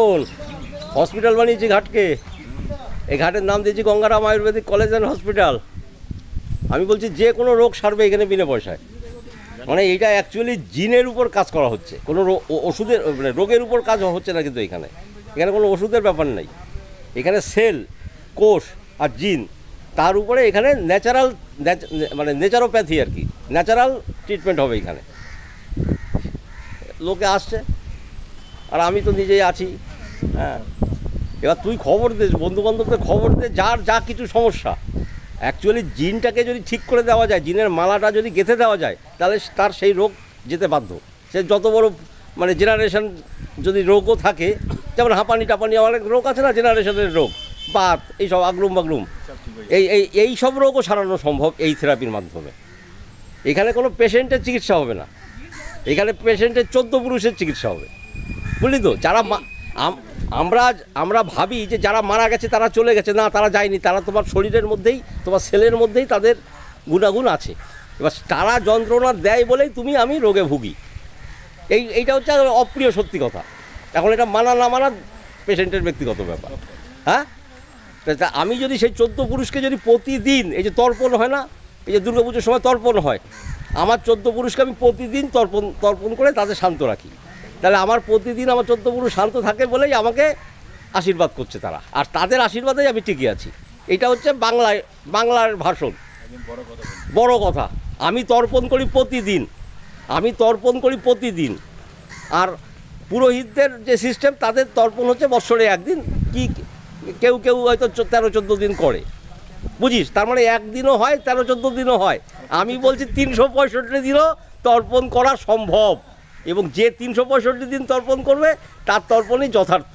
তর্পণ হসপিটাল বানিয়েছি ঘাটকে, এই ঘাটের নাম দিয়েছি Gangaram Ayurvedic college and hospital. আমি বলছি যে কোনো রোগ সারবে এখানে বিনা পয়সায়। মানে এইটা অ্যাকচুয়ালি জিনের উপর কাজ করা হচ্ছে, কোনো ওষুধের মানে রোগের উপর কাজ হচ্ছে না। কিন্তু এখানে কোনো ওষুধের ব্যাপার নাই, এখানে সেল, কোষ আর জিন, তার উপরে এখানে ন্যাচারাল মানে নেচারোপ্যাথি আর কি, ন্যাচারাল ট্রিটমেন্ট হবে এখানে। লোকে আসছে আর আমি তো নিজেই আছি। হ্যাঁ, এবার তুই খবর দে, বন্ধুবান্ধবদের খবর দে, যার যা কিছু সমস্যা। অ্যাকচুয়ালি জিনটাকে যদি ঠিক করে দেওয়া যায়, জিনের মালাটা যদি গেঁথে দেওয়া যায়, তাহলে তার সেই রোগ যেতে বাধ্য। সে যত বড় মানে জেনারেশন যদি রোগও থাকে, যেমন হাঁপানি টাপানি অনেক রোগ আছে না, জেনারেশনের রোগ, বাত, এইসব আগলুম বাগলুম, এই সব রোগও সারানো সম্ভব এই থেরাপির মাধ্যমে। এখানে কোনো পেশেন্টের চিকিৎসা হবে না, এখানে পেশেন্টের 14 পুরুষের চিকিৎসা হবে, বুঝলি তো। যারা আমরা ভাবি যে যারা মারা গেছে তারা চলে গেছে, না, তারা যায়নি, তারা তোমার শরীরের মধ্যেই, তোমার সেলের মধ্যেই তাদের গুণাগুণ আছে। এবার তারা যন্ত্রণা দেয় বলেই তুমি আমি রোগে ভুগি, এইটা হচ্ছে অপ্রিয় সত্যি কথা। এখন এটা মানা না মানা পেশেন্টের ব্যক্তিগত ব্যাপার। হ্যাঁ, আমি যদি সেই 14 পুরুষকে যদি প্রতিদিন, এই যে তর্পণ হয় না, এই যে দুর্গাপুজোর সময় তর্পণ হয়, আমার 14 পুরুষকে আমি প্রতিদিন তর্পণ করে তাদের শান্ত রাখি, তাহলে আমার প্রতিদিন আমার 14 পুরুষ শান্ত থাকে বলেই আমাকে আশীর্বাদ করছে তারা, আর তাদের আশীর্বাদেই আমি টিকে আছি। এটা হচ্ছে বাংলার ভাষণ, বড় কথা। আমি তর্পণ করি প্রতিদিন, আর পুরোহিতদের যে সিস্টেম, তাদের তর্পণ হচ্ছে বৎসরে একদিন, কি কেউ হয়তো 13-14 দিন করে, বুঝিস, তার মানে একদিনও হয়, 13-14 দিনও হয়। আমি বলছি 365 দিনও তর্পণ করা সম্ভব, এবং যে 365 দিন তর্পণ করবে তার তর্পণই যথার্থ।